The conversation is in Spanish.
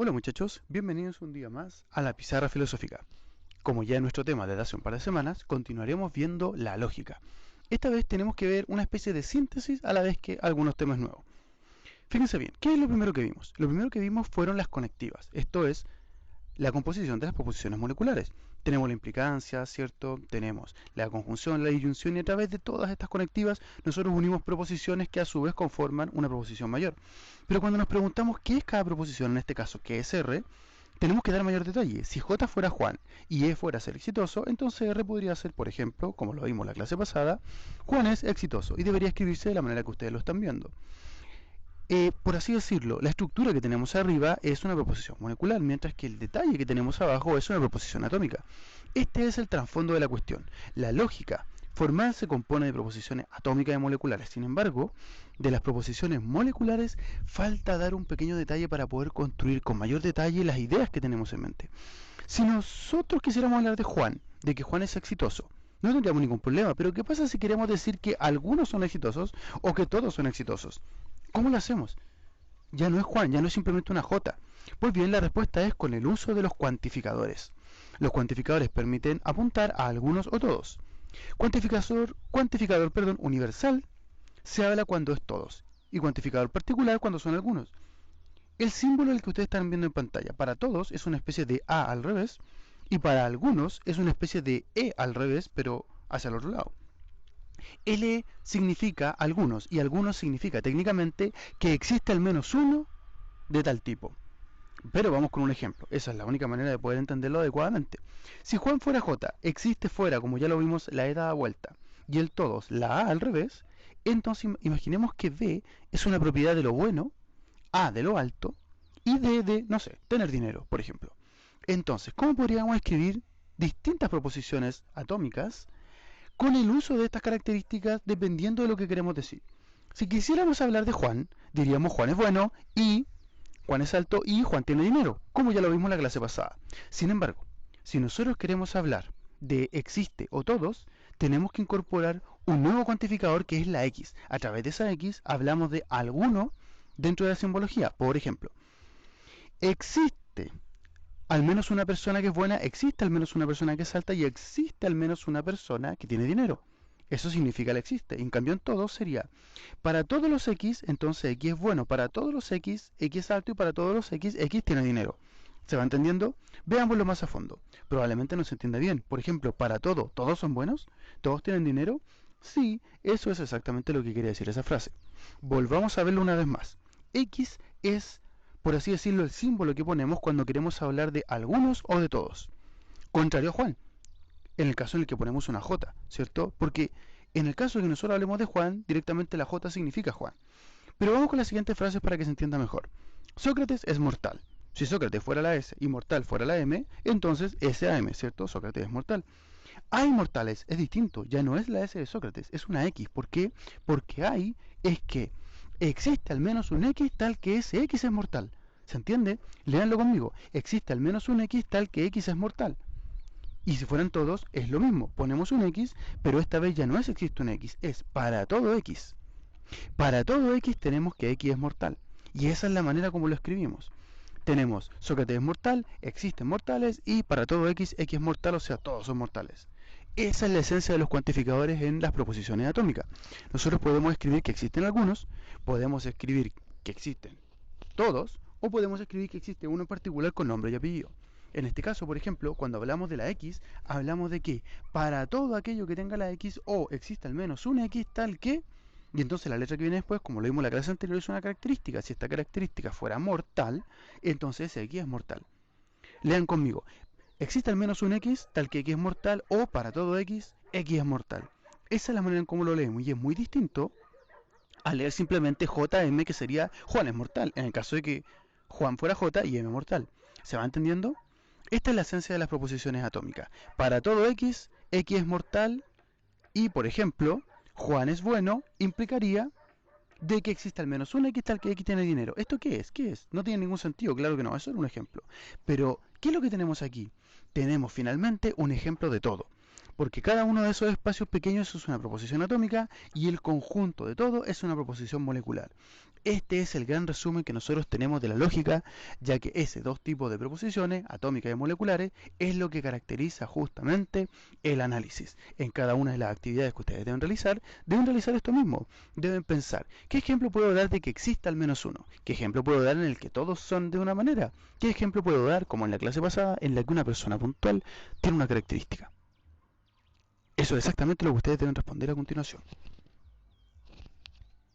Hola muchachos, bienvenidos un día más a la Pizarra Filosófica. Como ya es nuestro tema desde hace un par de semanas, continuaremos viendo la lógica. Esta vez tenemos que ver una especie de síntesis a la vez que algunos temas nuevos. Fíjense bien, ¿qué es lo primero que vimos? Lo primero que vimos fueron las conectivas, esto es, la composición de las proposiciones moleculares. Tenemos la implicancia, ¿cierto? Tenemos la conjunción, la disyunción y a través de todas estas conectivas nosotros unimos proposiciones que a su vez conforman una proposición mayor. Pero cuando nos preguntamos qué es cada proposición, en este caso qué es R, tenemos que dar mayor detalle. Si J fuera Juan y E fuera ser exitoso, entonces R podría ser, por ejemplo, como lo vimos la clase pasada, Juan es exitoso y debería escribirse de la manera que ustedes lo están viendo. Por así decirlo, la estructura que tenemos arriba es una proposición molecular, mientras que el detalle que tenemos abajo es una proposición atómica. Este es el trasfondo de la cuestión. La lógica formal se compone de proposiciones atómicas y moleculares. Sin embargo, de las proposiciones moleculares falta dar un pequeño detalle para poder construir con mayor detalle las ideas que tenemos en mente. Si nosotros quisiéramos hablar de Juan, de que Juan es exitoso, no tendríamos ningún problema, pero ¿qué pasa si queremos decir que algunos son exitosos o que todos son exitosos? ¿Cómo lo hacemos? Ya no es Juan, ya no es simplemente una J. Pues bien, la respuesta es con el uso de los cuantificadores. Los cuantificadores permiten apuntar a algunos o todos. Cuantificador universal se habla cuando es todos y cuantificador particular cuando son algunos. El símbolo el que ustedes están viendo en pantalla para todos es una especie de A al revés y para algunos es una especie de E al revés pero hacia el otro lado. L significa algunos y algunos significa técnicamente que existe al menos uno de tal tipo. Pero vamos con un ejemplo, esa es la única manera de poder entenderlo adecuadamente. Si Juan fuera J, existe fuera, como ya lo vimos, la E dada vuelta, y el todos, la A al revés, entonces imaginemos que B es una propiedad de lo bueno, A de lo alto, y D de, no sé, tener dinero, por ejemplo. Entonces, ¿cómo podríamos escribir distintas proposiciones atómicas con el uso de estas características dependiendo de lo que queremos decir? Si quisiéramos hablar de Juan, diríamos Juan es bueno y Juan es alto y Juan tiene dinero, como ya lo vimos en la clase pasada. Sin embargo, si nosotros queremos hablar de existe o todos, tenemos que incorporar un nuevo cuantificador que es la X. A través de esa X hablamos de alguno dentro de la simbología. Por ejemplo, existe al menos una persona que es buena, existe al menos una persona que es alta y existe al menos una persona que tiene dinero. Eso significa el existe. En cambio en todos sería para todos los X, entonces X es bueno. Para todos los X, X es alto y para todos los X, X tiene dinero. ¿Se va entendiendo? Veámoslo más a fondo. Probablemente no se entienda bien. Por ejemplo, para todo, ¿todos son buenos? ¿Todos tienen dinero? Sí, eso es exactamente lo que quiere decir esa frase. Volvamos a verlo una vez más. X es, por así decirlo, el símbolo que ponemos cuando queremos hablar de algunos o de todos. Contrario a Juan, en el caso en el que ponemos una J, ¿cierto? Porque en el caso de que nosotros hablemos de Juan, directamente la J significa Juan. Pero vamos con las siguientes frases para que se entienda mejor. Sócrates es mortal. Si Sócrates fuera la S y mortal fuera la M, entonces S-A-M, ¿cierto? Sócrates es mortal. Hay mortales, es distinto, ya no es la S de Sócrates, es una X. ¿Por qué? Porque hay es que existe al menos un X tal que ese X es mortal. ¿Se entiende? Léanlo conmigo. Existe al menos un X tal que X es mortal. Y si fueran todos, es lo mismo. Ponemos un X, pero esta vez ya no es existe un X, es para todo X. Para todo X tenemos que X es mortal. Y esa es la manera como lo escribimos. Tenemos Sócrates es mortal, existen mortales, y para todo X, X es mortal, o sea, todos son mortales. Esa es la esencia de los cuantificadores en las proposiciones atómicas. Nosotros podemos escribir que existen algunos, podemos escribir que existen todos, o podemos escribir que existe uno en particular con nombre y apellido. En este caso, por ejemplo, cuando hablamos de la X, hablamos de que para todo aquello que tenga la X o existe al menos una X tal que, y entonces la letra que viene después, como lo vimos en la clase anterior, es una característica. Si esta característica fuera mortal, entonces X es mortal. Lean conmigo. Existe al menos un X tal que X es mortal o para todo X, X es mortal. Esa es la manera en cómo lo leemos y es muy distinto a leer simplemente JM, que sería Juan es mortal, en el caso de que Juan fuera J y M mortal. ¿Se va entendiendo? Esta es la esencia de las proposiciones atómicas. Para todo X, X es mortal y, por ejemplo, Juan es bueno implicaría de que existe al menos un X tal que X tiene dinero. ¿Esto qué es? ¿Qué es? No tiene ningún sentido, claro que no, eso era un ejemplo. Pero, ¿qué es lo que tenemos aquí? Tenemos finalmente un ejemplo de todo. Porque cada uno de esos espacios pequeños es una proposición atómica y el conjunto de todo es una proposición molecular. Este es el gran resumen que nosotros tenemos de la lógica, ya que ese dos tipos de proposiciones, atómicas y moleculares, es lo que caracteriza justamente el análisis. En cada una de las actividades que ustedes deben realizar esto mismo. Deben pensar, ¿qué ejemplo puedo dar de que exista al menos uno? ¿Qué ejemplo puedo dar en el que todos son de una manera? ¿Qué ejemplo puedo dar, como en la clase pasada, en la que una persona puntual tiene una característica? Eso es exactamente lo que ustedes deben responder a continuación.